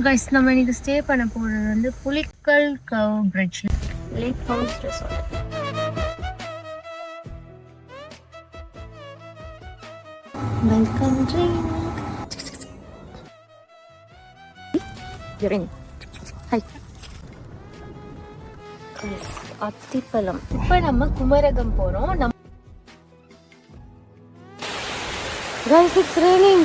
Guys நம்ம இன்னைக்கு stay பண்ண போகிறது வந்து Pulikkal cove bridge lake house resort. Welcome drink. Hi அத்திப்பழம். இப்போ நம்ம குமரகம் போகிறோம். Guys, it's raining.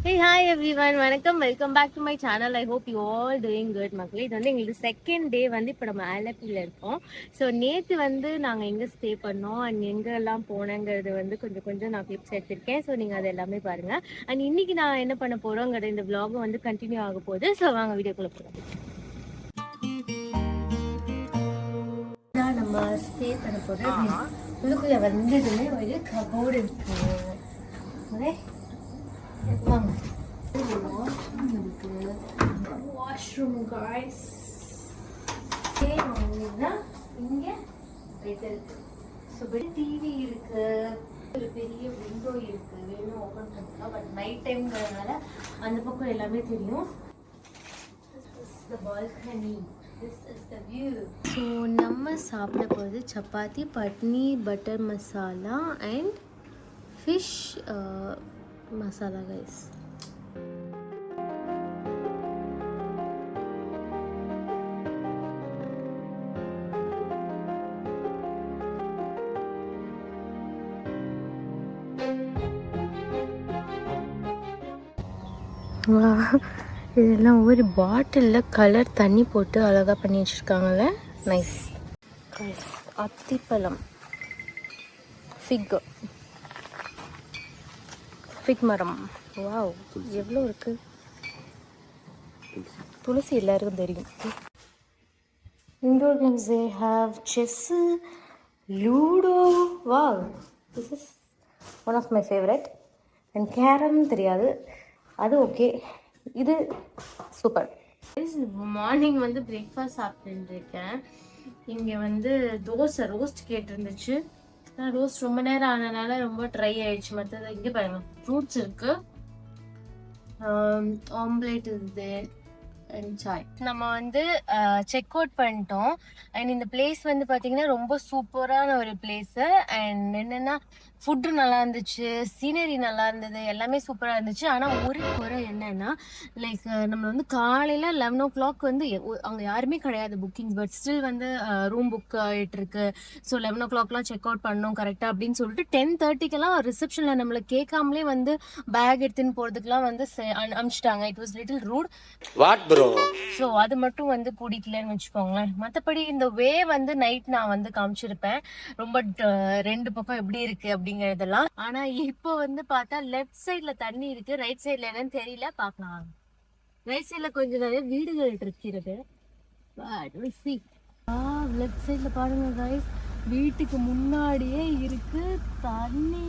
Hey, hi everyone. வணக்கம். Welcome back to my channel. I hope you all doing good மக்களே. இது வந்து எங்களுக்கு செகண்ட் டே வந்து இப்போ நம்ம ஆலப்பியில் இருக்கோம். ஸோ நேற்று வந்து நாங்கள் எங்கே ஸ்டே பண்ணோம் அண்ட் எங்கெல்லாம் போனோங்கிறது வந்து கொஞ்சம் நான் கிளிப்ஸ் எடுத்திருக்கேன். ஸோ நீங்கள் அதை எல்லாமே பாருங்கள். அண்ட் இன்னைக்கு நான் என்ன பண்ண போகிறோங்கிறது இந்த vlog வந்து கண்டினியூ ஆக போகுது. ஸோ வாங்க வீடியோக்குள்ளே போகிறோம். நம்ம ஸ்டே பண்ண போகிறது உள்ளுக்குள்ளே வந்ததுமே ஒரு கபோர்டு இருக்கு. வாங்க, வாஷ்ரூம் காய்ஸ். இங்கே டிவி இருக்கு, ஒரு பெரிய விண்டோ இருக்கு. வேணும் ஓப்பன் பண்ணிக்கலாம், பட் நைட் டைம்ங்கிறதுனால அந்த பக்கம் எல்லாமே தெரியும். பால்கனி. ஸோ நம்ம சாப்பிட போகிறது சப்பாத்தி, பட்னி, butter masala and fish masala guys. இதெல்லாம் ஒரு பாட்டிலில் கலர் தண்ணி போட்டு அழகாக பண்ணி வச்சுருக்காங்கல்ல, நைஸ். அத்திப்பழம், ஃபிக் மரம். வாவ், எவ்வளோ இருக்கு. துளசி எல்லாருக்கும் தெரியும். Indoor games they have chess, ludo. Wow, this is one of my favourite. And carrom தெரியாது, அது ஓகே. இது சூப்பர். மார்னிங் வந்து பிரேக்ஃபாஸ்ட் சாப்பிட்டு இருக்கேன். இங்கே வந்து தோசை ரோஸ்ட் கேட்டிருந்துச்சு. ரோஸ்ட் ரொம்ப நேரம் ஆனதுனால ரொம்ப ட்ரை ஆயிடுச்சு. மற்றது இங்கே பாருங்க, ஃப்ரூட்ஸ் இருக்கு, ஆம்லேட் இருக்குது அண்ட் சாய். நம்ம வந்து செக் அவுட் பண்ணிட்டோம். அண்ட் இந்த பிளேஸ் வந்து பார்த்தீங்கன்னா ரொம்ப சூப்பரான ஒரு பிளேஸு. அண்ட் என்னென்னா ஃபுட்டு நல்லா இருந்துச்சு, சீனரி நல்லா இருந்தது, எல்லாமே சூப்பராக இருந்துச்சு. ஆனால் ஒரு குறை என்னன்னா, லைக் நம்ம வந்து காலையில் 11 o'clock வந்து அங்கே யாருமே கிடையாது புக்கிங்ஸ், பட் ஸ்டில் வந்து ரூம் புக் ஆகிட்டு இருக்கு. ஸோ 11 o'clockலாம் செக் அவுட் பண்ணணும் கரெக்டாக அப்படின்னு சொல்லிட்டு 10:30க்கெல்லாம் ரிசப்ஷனில் நம்மளை கேட்காமலே வந்து பேக் எடுத்துன்னு போகிறதுக்குலாம் வந்து அனுப்பிச்சிட்டாங்க. It was little rude. What bro? So அது மட்டும் வந்து பிடிக்கலன்னு வச்சுக்கோங்களேன். மற்றபடி இந்த வே வந்து நைட் நான் வந்து காமிச்சிருப்பேன் ரொம்ப ரெண்டு பக்கம் எப்படி இருக்கு அப்படிங்கறதெல்லாம். ஆனா இப்போ வந்து பார்த்தா லெஃப்ட் சைட்ல தண்ணி இருக்கு, ரைட் சைட்ல என்னன்னு தெரியல, பார்க்கலாம். ரைட் சைட்ல கொஞ்சம் நிறைய வீடுகள் இருக்கிறது. லெஃப்ட் சைட்ல பாருங்க கைஸ், வீட்டுக்கு முன்னாடியே இருக்கு தண்ணி.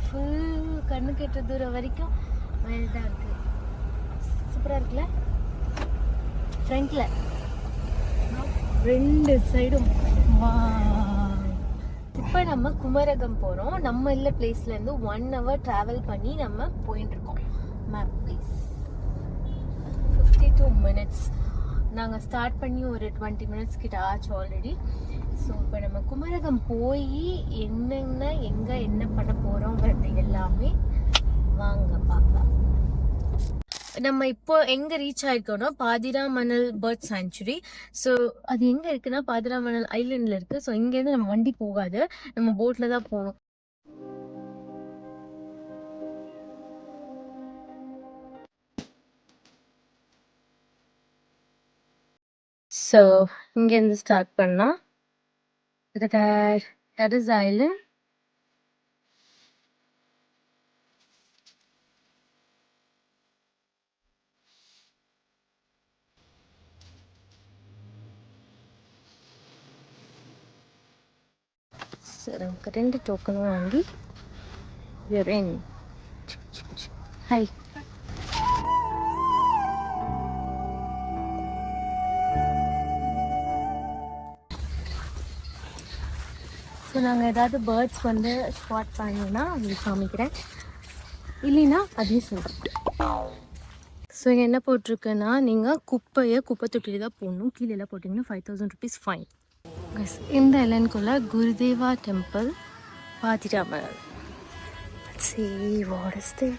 ஃபுல் கண்ணு கெட்ட தூரம் வரைக்கும் வயல்தான் இருக்கு. சூப்பரா இருக்குல்ல. ஃப்ரண்ட்ல ரெண்டு சைடும். இப்போ நம்ம குமரகம் போறோம். நம்ம இல்ல பிளேஸ்ல இருந்து 1 hour டிராவல் பண்ணி நம்ம போயிட்டு இருக்கோம். Map place 52 minutes. நாங்கள் ஸ்டார்ட் பண்ணி ஒரு 20 minutes கிட்ட ஆச்சு ஆல்ரெடி. ஸோ இப்போ நம்ம குமரகம் போய் எங்கே என்ன பண்ண போகிறோங்கிறது எல்லாமே வாங்க பார்க்கலாம். நம்ம இப்போ எங்கே ரீச் ஆயிருக்கோம்னா பாதிராமணல் பேர்ட் சாங்சுரி. ஸோ அது எங்கே இருக்குன்னா பாதிராமணல் ஐலண்டில் இருக்குது. ஸோ இங்கேருந்து நம்ம வண்டி போகாது, நம்ம போட்டில் தான் போகணும். ஸோ இங்கேருந்து ஸ்டார்ட் பண்ணலாம். That is island. சரி நமக்கு 2 டோக்கனும் வாங்கி ஹாய். ஸோ நாங்கள் ஏதாவது பேர்ட்ஸ் வந்து ஸ்பாட் பண்ணோன்னா உங்களுக்கு காமிக்கிறேன், இல்லைன்னா அதையும் சொல்கிறேன். ஸோ இங்கே என்ன போட்டிருக்குன்னா, நீங்கள் குப்பை தொட்டியில் தான் போடணும், கீழே போட்டிங்கன்னா 5000 rupees ஃபைன். இந்த எலன்குள்ளே Gurudeva temple பார்த்துட்டாம. See what is there?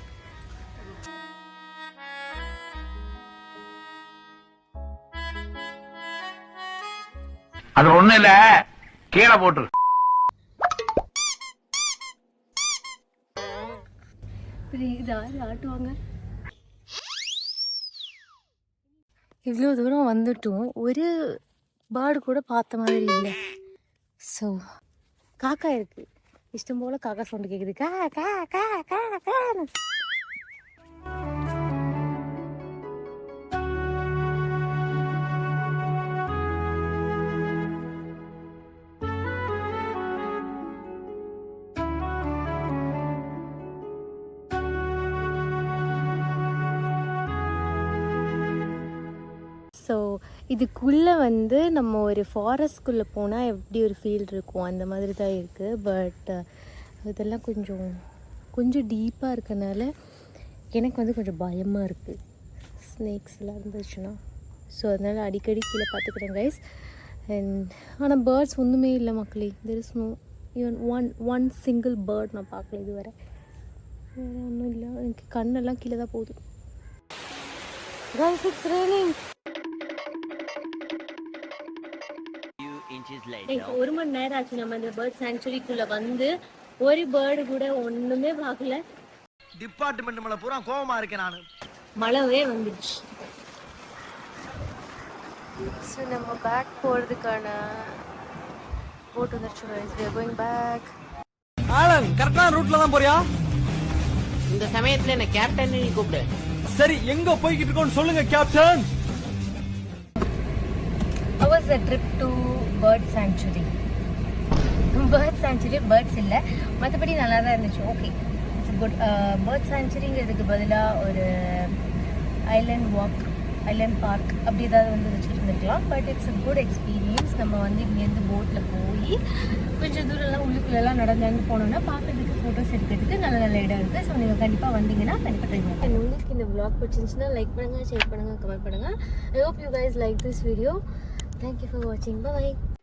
அது ஒண்ணு இல்ல, கீழே போட்டு ஆட்டுவாங்க. இவ்வளோ தூரம் வந்துட்டும் ஒரு பேர்டு கூட பார்த்த மாதிரி இல்லை. ஸோ காக்கா இருக்கு, இஷ்டம் போல காக்கா சவுண்டு கேட்குது, கா கா கா கா கான்னு. ஸோ இதுக்குள்ளே வந்து நம்ம ஒரு ஃபாரஸ்ட்குள்ளே போனால் எப்படி ஒரு ஃபீல் இருக்கும் அந்த மாதிரி தான் இருக்குது. பட் இதெல்லாம் கொஞ்சம் டீப்பாக இருக்கனால எனக்கு வந்து கொஞ்சம் பயமாக இருக்குது, ஸ்னேக்ஸ் எல்லாம் இருந்துச்சுன்னா. ஸோ அதனால் அடிக்கடி கீழே பார்த்துக்கிறேன் கைஸ். அண்ட் ஆனால் பேர்ட்ஸ் ஒன்றுமே இல்லை மக்களே. There is no even one single bird நான் பார்க்கல இதுவரை. வேறு ஒன்றும் இல்லை, எனக்கு கண்ணெல்லாம் கீழே தான் போகுது. Guys, it's raining. 1 மணி நேரம் ஆச்சு நம்ம இந்த பேர்ட் சாங்சுரிக்குள்ள வந்து, ஒரு பேர்டு கூட ஒண்ணுமே பார்க்கல. டிபார்ட்மெண்ட் மேல பூரா கோவமா இருக்கேன் நானு. மழைவே வந்துடுச்சு. ஸோ நம்ம பேக் போகிறதுக்கான போட் வந்துடுச்சு. we are going back. ஆலன் கரெக்டான ரூட்ல தான் போறியா? இந்த சமயத்துல என்ன கேப்டன் நீ கூப்பிடு. சரி எங்க போய்கிட்டு இருக்கோம்னு சொல்லுங்க captain. How was the trip to bird sanctuary? Birds இல்லை, மற்றபடி நல்லா தான் இருந்துச்சு. Okay, it's good. பேர்ட் சாங்சுரிங்கிறதுக்கு பதிலாக ஒரு ஐலண்ட் பார்க் அப்படி ஏதாவது வந்து வச்சுட்டு இருந்துருக்கலாம். But it's a good experience. நம்ம வந்து இங்கேருந்து போட்டில் போய் கொஞ்சம் தூரம்லாம் உள்ளுக்குள்ளெல்லாம் நடந்து போனோம்னா பார்க்கறதுக்கு ஃபோட்டோஸ் எடுக்கிறதுக்கு நல்ல நல்ல இடம் இருக்குது. ஸோ நீங்கள் கண்டிப்பாக வந்தீங்கன்னா கண்டிப்பாக ட்ரை பண்ணுங்கள். உங்களுக்கு இந்த vlog பிடிச்சிருந்துச்சுன்னா லைக் பண்ணுங்கள், ஷேர் பண்ணுங்கள், கமெண்ட் பண்ணுங்கள். ஐ hope you guys like this video. Thank you for watching. Bye bye.